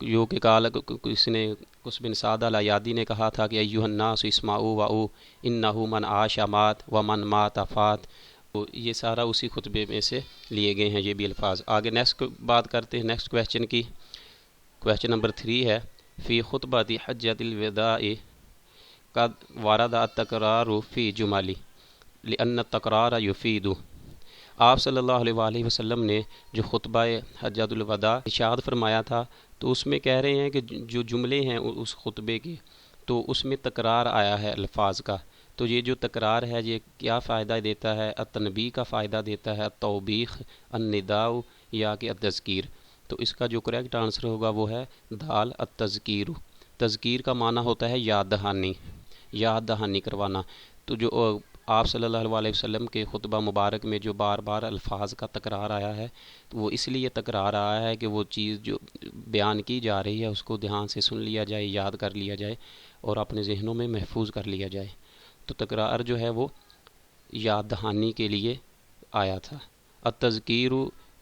جو کہ کال کس نے قص بن سعد الیادی نے کہا تھا کہ ایھا الناس اسمعوا وعوا انہ من عاش مات ومن مات فات، تو یہ سارا اسی خطبے میں سے لیے گئے ہیں یہ بھی الفاظ۔ آگے نیکسٹ بات کرتے ہیں نیکسٹ کویشچن کی۔ کویشچن نمبر 3 ہے فی خطبۃ حجۃ الوداع قد ورد التکرار فی جمل لأن التکرار یفید۔ آپ صلی اللہ علیہ وآلہ وسلم نے جو خطبہ حجۃ الوداع ارشاد فرمایا تھا، تو اس میں کہہ رہے ہیں کہ جو جملے ہیں اس خطبے کے، تو اس میں تکرار آیا ہے الفاظ کا، تو یہ جو تکرار ہے یہ کیا فائدہ دیتا ہے؟ التنبیہ کا فائدہ دیتا ہے، التوبیخ، النداء یا کہ التذکیر۔ تو اس کا جو کریکٹ آنسر ہوگا وہ ہے دال التذکیر۔ تذکیر کا معنی ہوتا ہے یاد دہانی، یاد دہانی کروانا۔ تو جو آپ صلی اللہ علیہ وسلم کے خطبہ مبارک میں جو بار بار الفاظ کا تکرار آیا ہے، تو وہ اس لیے تکرار آیا ہے کہ وہ چیز جو بیان کی جا رہی ہے اس کو دھیان سے سن لیا جائے، یاد کر لیا جائے اور اپنے ذہنوں میں محفوظ کر لیا جائے۔ تو تکرار جو ہے وہ یاد دہانی کے لیے آیا تھا۔ التذکیر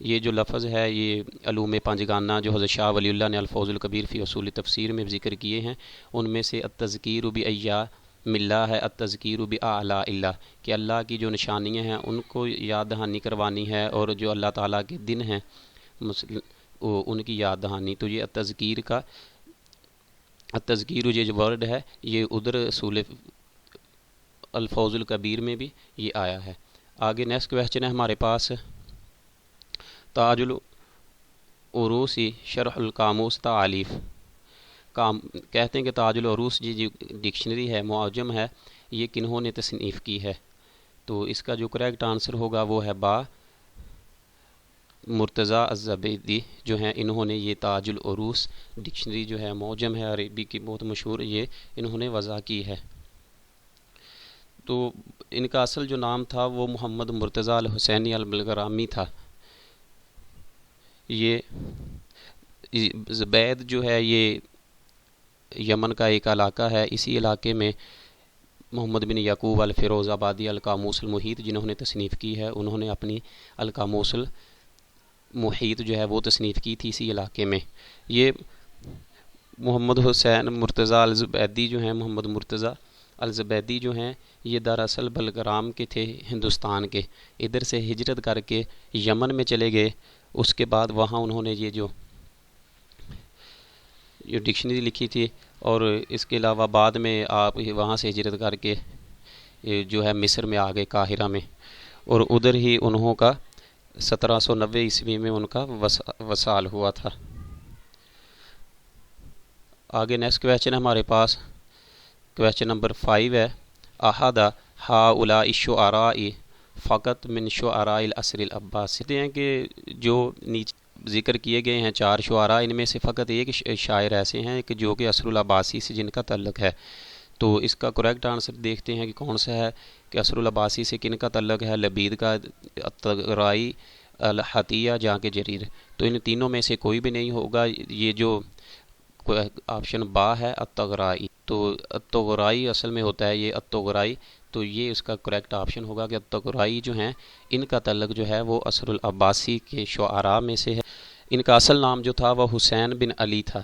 یہ جو لفظ ہے یہ علوم پنجگانہ جو حضرت شاہ ولی اللہ نے الفوز الکبیر فی اصول تفسیر میں ذکر کیے ہیں، ان میں سے التذکیر بایام اللہ ہے، التذکیر باعلیٰ اللہ، کہ اللہ کی جو نشانیاں ہیں ان کو یاد دہانی کروانی ہے، اور جو اللہ تعالیٰ کے دن ہیں ان کی یاد دہانی۔ تو یہ التذکیر یہ جو ورڈ ہے یہ ادھر اصول الفوز الکبیر میں بھی یہ آیا ہے۔ آگے نیکسٹ کویشچن ہے ہمارے پاس تاج العروس شرح القاموس تعالیف۔ کہتے ہیں کہ تاج العروس جو ڈکشنری ہے، معجم ہے، یہ کنہوں نے تصنیف کی ہے؟ تو اس کا جو کریکٹ آنسر ہوگا وہ ہے با مرتضیٰ الزبیدی جو ہیں، انہوں نے یہ تاج العروس ڈکشنری جو ہے معجم ہے عربی کی بہت مشہور، یہ انہوں نے وضع کی ہے۔ تو ان کا اصل جو نام تھا وہ محمد مرتضیٰ الحسینی البلغرامی تھا۔ یہ زبید جو ہے یہ یمن کا ایک علاقہ ہے، اسی علاقے میں محمد بن یعقوب الفیروز آبادی القاموس المحیط جنہوں نے تصنیف کی ہے، انہوں نے اپنی القاموس المحیط جو ہے وہ تصنیف کی تھی اسی علاقے میں۔ یہ محمد حسین مرتضیٰ الزبیدی جو ہیں، محمد مرتضیٰ الزبیدی جو ہیں، یہ دراصل بلغرام کے تھے، ہندوستان کے، ادھر سے ہجرت کر کے یمن میں چلے گئے۔ اس کے بعد وہاں انہوں نے یہ جو ڈکشنری لکھی تھی، اور اس کے علاوہ بعد میں آپ وہاں سے ہجرت کر کے جو ہے مصر میں آ گئے، قاہرہ میں، اور ادھر ہی انہوں کا 1790 عیسوی میں ان کا وصال ہوا تھا۔ آگے نیکسٹ کویشچن ہے ہمارے پاس، کویشچن نمبر 5 ہے احد ہؤلاء الشعراء فقط من شعراء العصر العباسی۔ کہتے ہیں کہ جو نیچے ذکر کیے گئے ہیں 4 شعراء، ان میں سے فقط ایک شاعر ایسے ہیں کہ جو کہ عصر العباسی سے جن کا تعلق ہے۔ تو اس کا کریکٹ آنسر دیکھتے ہیں کہ کون سا ہے، کہ عصر العباسی سے کن کا تعلق ہے؟ لبید کا، الطغرائی، الحطیہ، جہاں کے جریر۔ تو ان تینوں میں سے کوئی بھی نہیں ہوگا۔ یہ جو آپشن با ہے الطغرائی، تو الطغرائی اصل میں ہوتا ہے یہ الطغرائی، تو یہ اس کا کریکٹ آپشن ہوگا کہ الطغرائی جو ہیں ان کا تعلق جو ہے وہ عصر العباسی کے شعراء میں سے ہے۔ ان کا اصل نام جو تھا وہ حسین بن علی تھا،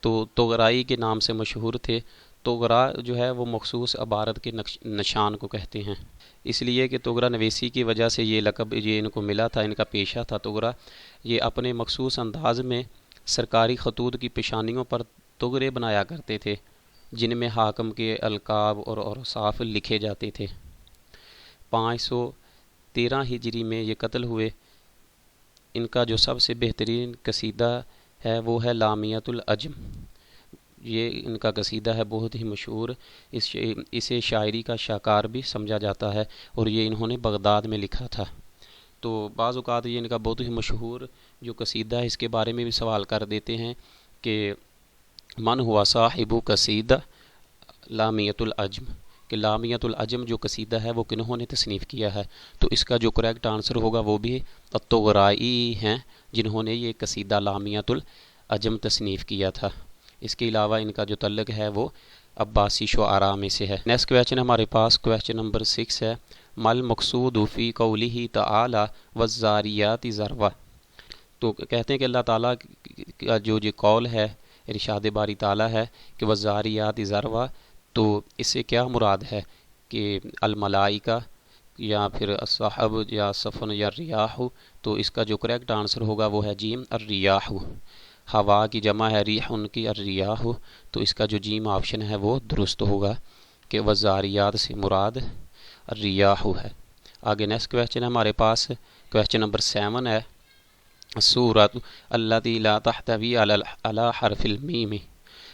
تو طغرائی کے نام سے مشہور تھے۔ طغرا جو ہے وہ مخصوص عبارت کے نشان کو کہتے ہیں، اس لیے کہ طغرا نویسی کی وجہ سے یہ لقب یہ ان کو ملا تھا، ان کا پیشہ تھا طغرا۔ یہ اپنے مخصوص انداز میں سرکاری خطوط کی پیشانیوں پر طغرے بنایا کرتے تھے، جن میں حاکم کے القاب اور اوصاف لکھے جاتے تھے۔ 513 ہجری میں یہ قتل ہوئے۔ ان کا جو سب سے بہترین قصیدہ ہے وہ ہے لامیۃ العجم، یہ ان کا قصیدہ ہے بہت ہی مشہور، اسے شاعری کا شاہکار بھی سمجھا جاتا ہے، اور یہ انہوں نے بغداد میں لکھا تھا۔ تو بعض اوقات یہ ان کا بہت ہی مشہور جو قصیدہ ہے اس کے بارے میں بھی سوال کر دیتے ہیں کہ من ہوا صاحب قصیدہ لامیۃ العجم، کہ لامیۃ العجم جو قصیدہ ہے وہ کنہوں نے تصنیف کیا ہے؟ تو اس کا جو کریکٹ آنسر ہوگا وہ بھی الطغرائی ہیں، جنہوں نے یہ قصیدہ لامیۃ العجم تصنیف کیا تھا۔ اس کے علاوہ ان کا جو تعلق ہے وہ عباسی شعراء میں سے ہے۔ نیکسٹ کویشچن ہمارے پاس کویشچن نمبر 6 ہے مل مقصود فی قولہ تعالی والذاریات ذروا۔ تو کہتے ہیں کہ اللہ تعالیٰ کا جو یہ قول ہے ارشاد باری تعالیٰ ہے کہ والذاریات ذروا، تو اس سے کیا مراد ہے کہ الملائکہ یا پھر الصحب یا صفن یا ریاح، تو اس کا جو کریکٹ آنسر ہوگا وہ ہے جیم الریاح۔ ہوا کی جمع ہے ریح ان کی، الریاح، تو اس کا جو جیم آپشن ہے وہ درست ہوگا کہ والذاریات سے مراد الریاح ہے۔ آگے نیکسٹ کویشچن ہے ہمارے پاس، کویشچن نمبر 7 ہے سورۃ التی لا تحتوی علی حرف المیم،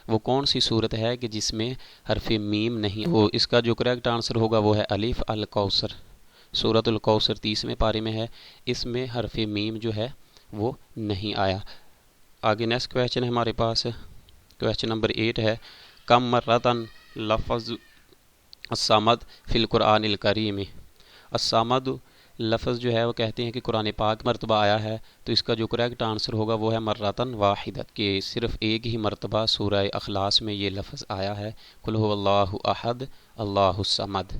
وہ کون سی صورت ہے کہ جس میں حرف میم نہیں ہو؟ اس کا جو کریکٹ آنسر ہوگا وہ ہے الف الکوثر، سورۃ الکوثر 30ویں پارے میں ہے، اس میں حرف میم جو ہے وہ نہیں آیا۔ آگے نیکسٹ کویشچن ہے ہمارے پاس، کویشچن نمبر 8 ہے کم مرتن لفظ الصمد فی القرآن الکریم، الصمد لفظ جو ہے وہ کہتے ہیں کہ قرآن پاک مرتبہ آیا ہے، تو اس کا جو کریکٹ آنسر ہوگا وہ ہے مرتن واحدت، کہ صرف ایک ہی مرتبہ سورہ اخلاص میں یہ لفظ آیا ہے، قل هو اللہ احد اللہ الصمد۔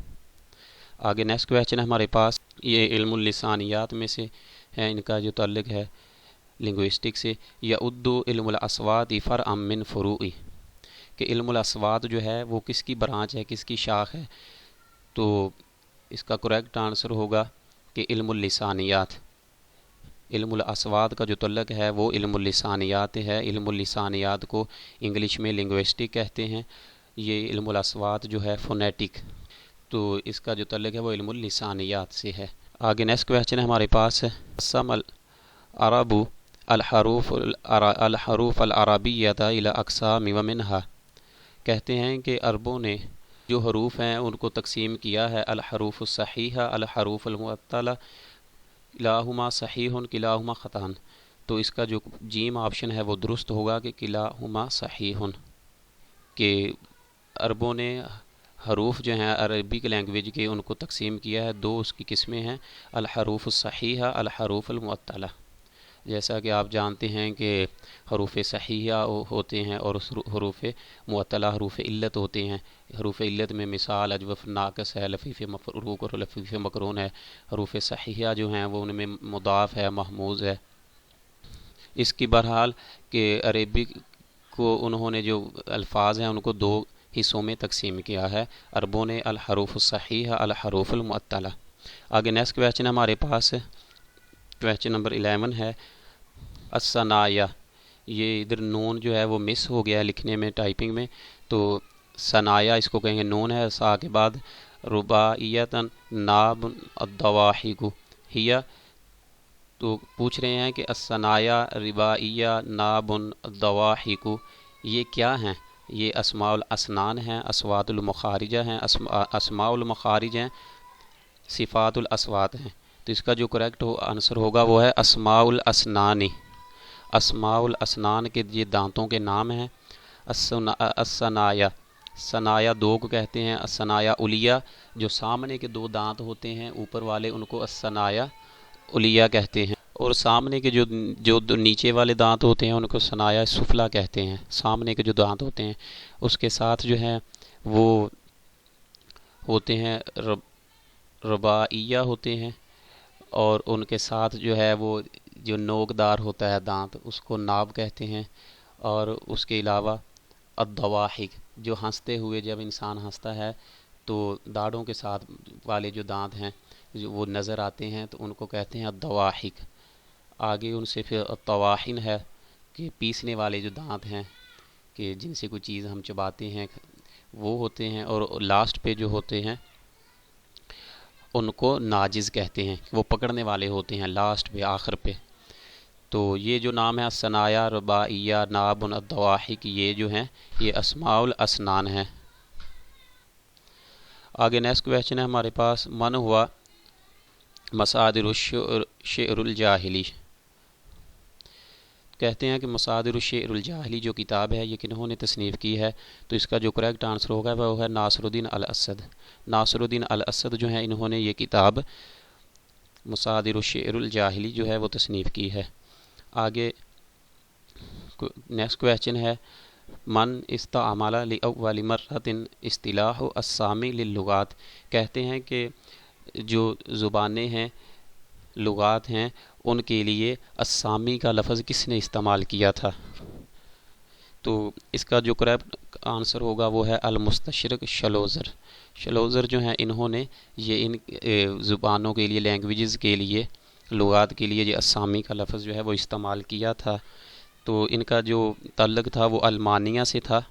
آگے نیکسٹ کویشچن ہے ہمارے پاس، یہ علم اللسانیات میں سے ہے، ان کا جو تعلق ہے لنگوسٹک سے، یعد علم الاصوات فرعا من فروع، کہ علم الاصوات جو ہے وہ کس کی برانچ ہے، کس کی شاخ ہے؟ تو اس کا کریکٹ آنسر ہوگا کہ علم اللسانیات۔ علم الاصوات کا جو تعلق ہے وہ علم اللسانیات ہے، علم اللسانیات کو انگلش میں لنگوسٹک کہتے ہیں، یہ علم الاصوات جو ہے فونیٹک، تو اس کا جو تعلق ہے وہ علم اللسانیات سے ہے۔ آگے نیکسٹ کویشچن ہے ہمارے پاس، قسم العرب الحروف العربیۃ الی اقسام ومنہا، کہتے ہیں کہ عربوں نے جو حروف ہیں ان کو تقسیم کیا ہے، الحروف الصحیحہ الحروف المعطلہ کلاہما صحیح کلاہما خطأ، تو اس کا جو جیم آپشن ہے وہ درست ہوگا کہ کلاہما صحیح، کہ عربوں نے حروف جو ہیں عربک لینگویج کے ان کو تقسیم کیا ہے، دو اس کی قسمیں ہیں، الحروف الصحیحہ الحروف المعطلہ، جیسا کہ آپ جانتے ہیں کہ حروف صحیحہ ہوتے ہیں اور حروف معطلہ حروف علت ہوتے ہیں۔ حروف علت میں مثال اجوف ناقص ہے، لفیف مفروق اور لفیف مقرون ہے۔ حروف صحیحہ جو ہیں وہ ان میں مضاف ہے، محموز ہے۔ اس کی بہرحال کہ عربک کو انہوں نے جو الفاظ ہیں ان کو دو حصوں میں تقسیم کیا ہے، عربوں نے الحروف الصحیحہ الحروف المعطلہ۔ آگے نیکسٹ کویشچن ہمارے پاس کویشچن نمبر 11 ہے الثنایا، یہ ادھر نون جو ہے وہ مس ہو گیا ہے لکھنے میں ٹائپنگ میں، تو ثنایا اس کو کہیں گے نون ہے سا کے بعد، رباعیتاً ناب الضواحک ہیا، تو پوچھ رہے ہیں کہ الثنایا رباعیہ ناب الضواحک یہ کیا ہیں؟ یہ اسماء الاسنان ہیں، اصوات المخارجہ ہیں، اسماء المخارج ہیں، صفات الاصوات ہیں، تو اس کا جو کریکٹ آنسر ہوگا وہ ہے اسماء الاسنان۔ اسماء الاسنان کے یہ دانتوں کے نام ہیں۔ الثنایا، ثنایا دو کو کہتے ہیں، الثنایا علیہ جو سامنے کے دو دانت ہوتے ہیں اوپر والے ان کو الثنایا علیہ کہتے ہیں، اور سامنے کے جو نیچے والے دانت ہوتے ہیں ان کو ثنایا سفلا کہتے ہیں۔ سامنے کے جو دانت ہوتے ہیں اس کے ساتھ جو ہیں وہ ہوتے ہیں رباعیہ ہوتے ہیں، اور ان کے ساتھ جو ہے وہ جو نوکدار ہوتا ہے دانت اس کو ناب کہتے ہیں، اور اس کے علاوہ الضواحک جو ہنستے ہوئے جب انسان ہنستا ہے تو داڑھوں کے ساتھ والے جو دانت ہیں جو وہ نظر آتے ہیں تو ان کو کہتے ہیں الضواحک۔ آگے ان سے پھر الطواحن ہے کہ پیسنے والے جو دانت ہیں کہ جن سے کوئی چیز ہم چباتے ہیں وہ ہوتے ہیں، اور لاسٹ پہ جو ہوتے ہیں ان کو ناجز کہتے ہیں، وہ پکڑنے والے ہوتے ہیں لاسٹ پہ آخر پہ۔ تو یہ جو نام ہے الثنایا رباعیہ ناب الضواحک یہ جو ہیں یہ اسماء الاسنان ہیں۔ آگے نیکسٹ کویشچن ہے ہمارے پاس، من ہوا مصادر الشعر الجاہلی، کہتے ہیں کہ مصادر الشعر الجاہلی جو کتاب ہے یہ کنہوں نے تصنیف کی ہے؟ تو اس کا جو کریکٹ آنسر ہوگا وہ ہے ناصر الدین الاسد۔ ناصر الدین الاسد جو ہیں انہوں نے یہ کتاب مصادر الشعر الجاہلی جو ہے وہ تصنیف کی ہے۔ آگے نیکسٹ کویشچن ہے من استعمل لأول مرۃ اصطلاح السامی للغات، کہتے ہیں کہ جو زبانیں ہیں لغات ہیں ان کے لیے السامی کا لفظ کس نے استعمال کیا تھا؟ تو اس کا جو کریکٹ آنسر ہوگا وہ ہے المستشرق شلوزر۔ شلوزر جو ہیں انہوں نے یہ ان زبانوں کے لیے، لینگویجز کے لیے، لغات کے لیے یہ اسامی کا لفظ جو ہے وہ استعمال کیا تھا۔ تو ان کا جو تعلق تھا وہ المانیہ سے تھا،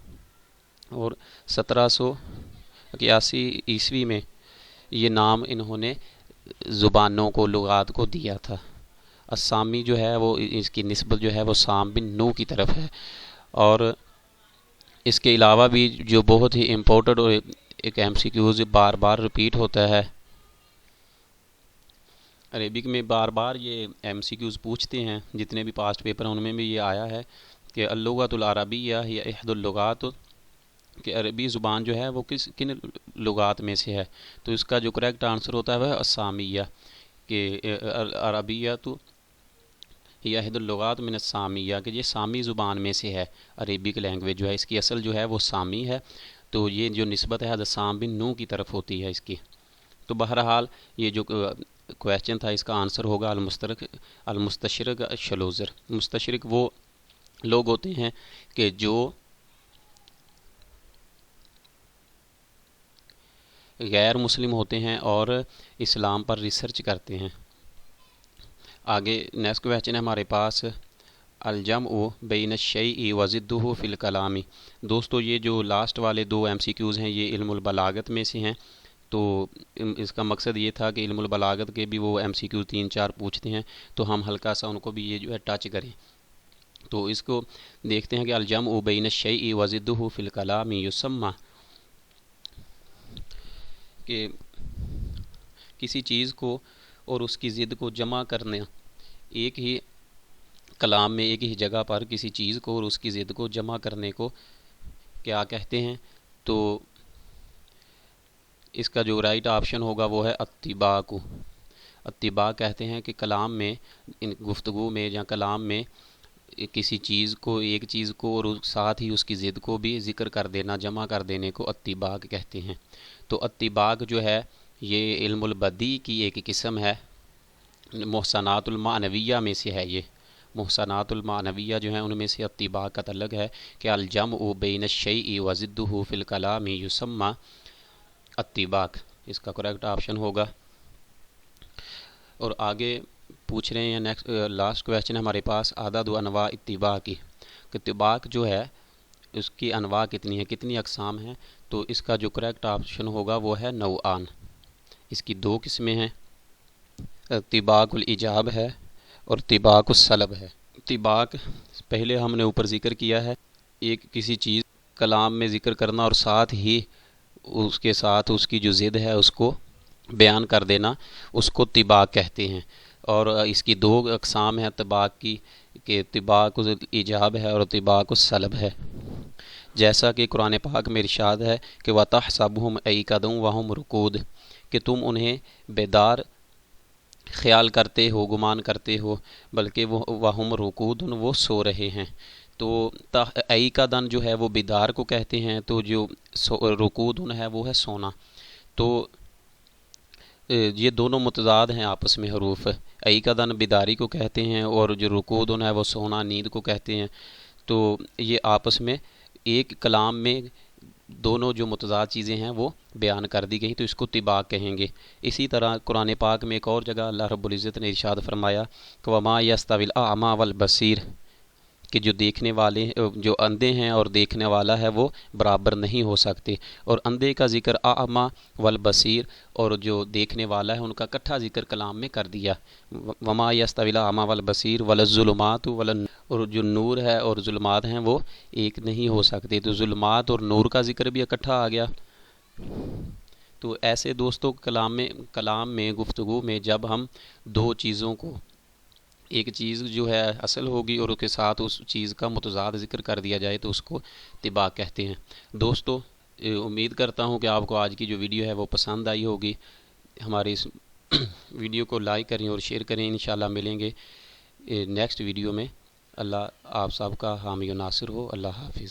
اور 1781 میں یہ نام انہوں نے زبانوں کو، لغات کو دیا تھا۔ اسامی جو ہے وہ اس کی نسبت جو ہے وہ سام بن نو کی طرف ہے۔ اور اس کے علاوہ بھی جو بہت ہی امپورٹنٹ اور ایک ایم سی کیوز بار بار ریپیٹ ہوتا ہے، عربک میں بار بار یہ ایم سی کیوز پوچھتے ہیں، جتنے بھی پاسٹ پیپر ہیں ان میں بھی یہ آیا ہے کہ اللغۃ العربیہ ہی احد اللغات، کہ عربی زبان جو ہے وہ کن لغات میں سے ہے۔ تو اس کا جو کریکٹ آنسر ہوتا ہے وہ ہے اسامیہ، کہ عربیہ تو یہ احد اللغات من السامیہ، کہ یہ سامی زبان میں سے ہے۔ عربک لینگویج جو ہے اس کی اصل جو ہے وہ سامی ہے، تو یہ جو نسبت ہے سام بن نو کی طرف ہوتی ہے اس کی۔ تو بہرحال یہ جو کویسچن تھا اس کا آنسر ہوگا المستشرق شلوزر۔ مستشرق وہ لوگ ہوتے ہیں کہ جو غیر مسلم ہوتے ہیں اور اسلام پر ریسرچ کرتے ہیں۔ آگے نیکسٹ کویسچن ہے ہمارے پاس، الجمع بین الشیء وضدہ فی الکلام۔ دوستو یہ جو لاسٹ والے دو ایم سی کیوز ہیں یہ علم البلاغت میں سے ہیں، تو اس کا مقصد یہ تھا کہ علم البلاغت کے بھی وہ ایم سی کیو 3-4 پوچھتے ہیں، تو ہم ہلکا سا ان کو بھی یہ جو ہے ٹچ کریں۔ تو اس کو دیکھتے ہیں کہ الجمع بین الشیء وضدہ فی الکلام یسمى، کہ کسی چیز کو اور اس کی ضد کو جمع کرنا، ایک ہی کلام میں ایک ہی جگہ پر کسی چیز کو اور اس کی ضد کو جمع کرنے کو کیا کہتے ہیں؟ تو اس کا جو رائٹ آپشن ہوگا وہ ہے اتباق۔ اتباق کہتے ہیں کہ کلام میں، گفتگو میں یا کلام میں کسی چیز کو، ایک چیز کو اور ساتھ ہی اس کی ضد کو بھی ذکر کر دینا، جمع کر دینے کو اتباق کہتے ہیں۔ تو اتباق جو ہے یہ علم البدیع کی ایک قسم ہے، محسنات المعنویہ میں سے ہے۔ یہ محسنات المعنویہ جو ہیں ان میں سے اتباق کا تعلق ہے، کہ الجمع بین الشیء وضدہ فی الکلام یسمى اتباق، اس کا کریکٹ آپشن ہوگا۔ اور آگے پوچھ رہے ہیں نیکسٹ لاسٹ کویسچن ہمارے پاس، عدد و انواع اتباع کی، اتباق جو ہے اس کی انواع کتنی ہیں، کتنی اقسام ہیں؟ تو اس کا جو کریکٹ آپشن ہوگا وہ ہے نوعان۔ اس کی 2 قسمیں ہیں، اتباق الایجاب ہے اور اتباق السلب ہے۔ اتباق پہلے ہم نے اوپر ذکر کیا ہے، ایک کسی چیز کلام میں ذکر کرنا اور ساتھ ہی اس کے ساتھ اس کی جو ضد ہے اس کو بیان کر دینا، اس کو اتباق کہتے ہیں۔ اور اس کی 2 اقسام ہیں اتباق کی، کہ اتباق الایجاب ہے اور اتباق السلب ہے۔ جیسا کہ قرآن پاک میں ارشاد ہے کہ وَتَحْسَبُهُمْ أَيْقَظًا وَهُمْ رُقُودٌ، کہ تم انہیں بیدار خیال کرتے ہو، گمان کرتے ہو، بلکہ وہ وَهُمْ رُقُودٌ، وہ سو رہے ہیں۔ تو ایقظاً جو ہے وہ بیدار کو کہتے ہیں، تو جو رقود ہے وہ ہے سونا۔ تو یہ دونوں متضاد ہیں آپس میں حروف، ایقظاً بیداری کو کہتے ہیں اور جو رقود ہے وہ سونا، نیند کو کہتے ہیں۔ تو یہ آپس میں ایک کلام میں دونوں جو متضاد چیزیں ہیں وہ بیان کر دی گئی، تو اس کو اتباق کہیں گے۔ اسی طرح قرآن پاک میں ایک اور جگہ اللہ رب العزت نے ارشاد فرمایا کہ وَمَا يَسْتَوِي الْأَعْمَى وَالْبَصِيرُ، کہ جو دیکھنے والے، جو اندھے ہیں اور دیکھنے والا ہے وہ برابر نہیں ہو سکتے۔ اور اندھے کا ذکر اعمیٰ والبصیر، اور جو دیکھنے والا ہے ان کا اکٹھا ذکر کلام میں کر دیا۔ وما یستوی الاعمیٰ والبصیر ولا الظلمات ولا، اور جو نور ہے اور ظلمات ہیں وہ ایک نہیں ہو سکتے، تو ظلمات اور نور کا ذکر بھی اکٹھا آ گیا۔ تو ایسے دوستوں کلام میں گفتگو میں جب ہم 2 چیزوں کو، ایک چیز جو ہے اصل ہوگی اور اس کے ساتھ اس چیز کا متضاد ذکر کر دیا جائے تو اس کو اتباق کہتے ہیں۔ دوستو امید کرتا ہوں کہ آپ کو آج کی جو ویڈیو ہے وہ پسند آئی ہوگی۔ ہماری اس ویڈیو کو لائک کریں اور شیئر کریں۔ انشاءاللہ ملیں گے نیکسٹ ویڈیو میں۔ اللہ آپ سب کا حامی و ناصر ہو۔ اللہ حافظ۔